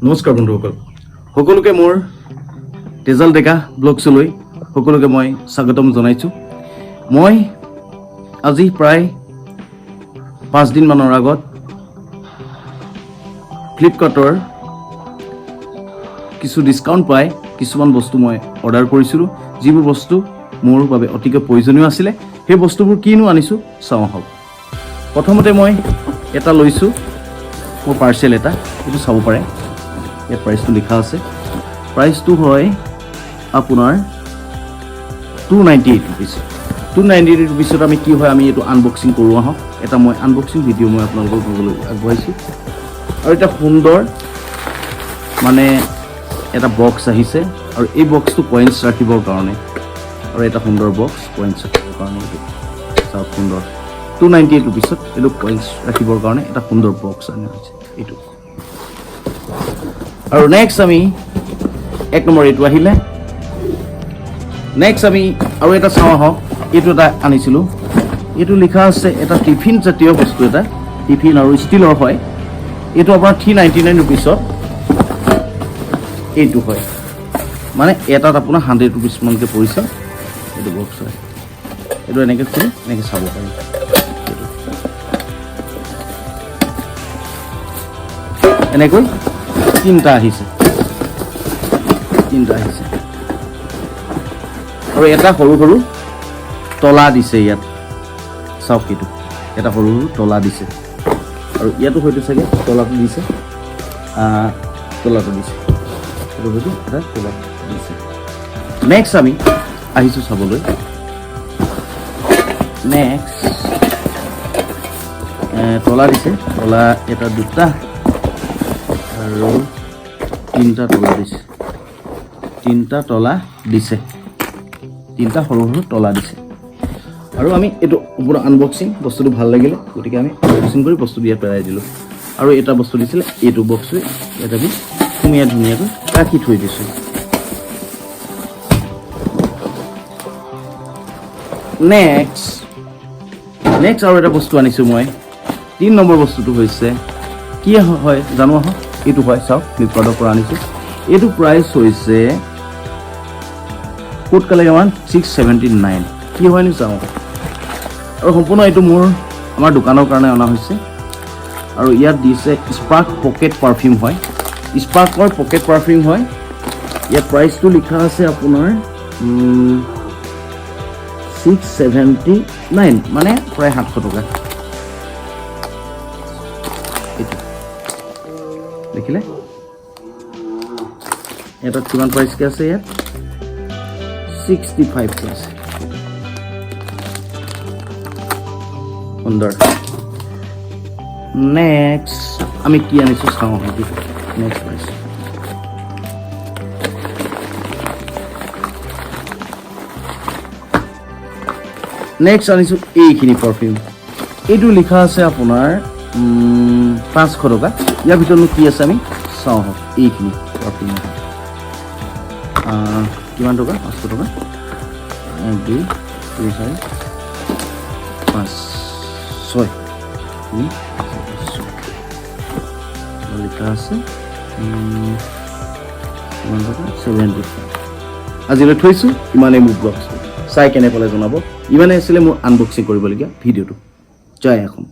নমস্কাৰ বন্ধুসকল, সকলোকে মোৰ তেজাল ডেকা ব্লগছলৈ সকলোকে মই স্বাগতম জনাইছোঁ। মই আজি প্ৰায় 5 দিনমানৰ আগত ফ্লিপকাৰ্টৰ কিছু ডিছকাউণ্ট পাই কিছুমান বস্তু মই অৰ্ডাৰ কৰিছিলোঁ, যিবোৰ বস্তু মোৰ বাবে অতিকৈ প্ৰয়োজনীয় আছিলে। সেই বস্তুবোৰ কিনো আনিছোঁ চাওঁ আহক। প্ৰথমতে মই এটা লৈছোঁ, মোৰ পাৰ্চেল এটা, এইটো চাব পাৰে। ইয়াত প্ৰাইচটো লিখা আছে। প্ৰাইচটো হয় আপোনাৰ 298 ৰুপিজ। 298 ৰুপিজত আমি কি হয় আমি এইটো আনবক্সিং কৰোঁ আহক। এটা মই আনবক্সিং ভিডিঅ' মই আপোনালোকক ক'বলৈ আগবঢ়াইছোঁ। আৰু এটা সুন্দৰ মানে এটা বক্স আহিছে, আৰু এই বক্সটো কইনছ ৰাখিবৰ কাৰণে, আৰু এটা সুন্দৰ বক্স কইনছ ৰাখিবৰ কাৰণে। এইটো চাওক, সুন্দৰ 298 ৰুপিজত এইটো কইনছ ৰাখিবৰ কাৰণে এটা সুন্দৰ বক্স আনি হৈছে এইটো। আৰু নেক্সট আমি 1 নম্বৰ এইটো আহিলে। নেক্সট আমি আৰু এটা চাওঁ আহক। এইটো এটা আনিছিলোঁ, এইটো লিখা আছে এটা টিফিন জাতীয় বস্তু, এটা টিফিন আৰু ষ্টিলৰ হয়। এইটো আপোনাৰ 399 ৰুপিজত এইটো হয়, মানে এটাত আপোনাৰ 100 ৰুপিজ মানকৈ পৰিছে। এইটো বক্স হয়, এইটো এনেকৈ খুলি এনেকৈ চাব পাৰি। এনেকৈ তিনিটা আহিছে আৰু এটা সৰু সৰু তলা দিছে ইয়াত। চাওক, এইটো এটা সৰু সৰু তলা দিছে, আৰু ইয়াতো হয়তো চাগে তলাটো দিছে, এইটো হয়তো এটা তলা দিছে। নেক্সট আমি আহিছোঁ চাবলৈ। নেক্সট তলা দিছে, তলা এটা দুটা আৰু তিনিটা তলা দিছে, তিনিটা সৰু সৰু তলা দিছে। আৰু আমি এইটো পুৰা আনবক্সিং, বস্তুটো ভাল লাগিলে গতিকে আমি আনবক্সিং কৰি বস্তুটো ইয়াত পেলাই দিলোঁ। আৰু এটা বস্তু দিছিলে, এইটো বক্সটোৱে ইয়াত আমি ধুনীয়াকৈ ৰাখি থৈ দিছোঁ। নেক্সট আৰু এটা বস্তু আনিছোঁ মই। 3 নম্বৰ বস্তুটো হৈছে কি হয় জানো আহক। এইটো হয়, চাওক, ফ্লিপকাৰ্টৰ পৰা আনিছোঁ। এইটো প্ৰাইচ হৈছে ক'ত কালে কিমান 679। কি হয়নো চাওঁ। আৰু সম্পূৰ্ণ এইটো আমাৰ দোকানৰ কাৰণে অনা হৈছে। আৰু ইয়াত দিছে স্পাৰ্ক পকেট পাৰফিউম হয়, স্পাৰ্কৰ পকেট পাৰফিউম হয়। ইয়াত প্ৰাইচটো লিখা আছে আপোনাৰ 679, মানে প্ৰায় 700 টকা। এইটো দেখিলে এটাত কিমান প্ৰাইচকৈ আছে, ইয়াত 65 আছে। সুন্দৰ। নেক্সট আমি কি আনিছোঁ চাওঁ। নেক্সট প্ৰাইচ নেক্সট আনিছোঁ এইখিনি পাৰফিউম। এইটো লিখা আছে আপোনাৰ 500 টকা। ইয়াৰ ভিতৰতনো কি আছে আমি চাওঁ আহক। এইখিনি পাৰফিউম কিমান টকা? 500 টকা। 1 2 3 4 5 6 লিখা আছে কিমান টকা? 75। আজিলৈ থৈছোঁ ইমানেই। মোৰ ব্লগটো চাই কেনে পালে জনাব। ইমানেই আছিলে মোৰ আনবক্সিং কৰিবলগীয়া ভিডিঅ'টো। জয় অসম।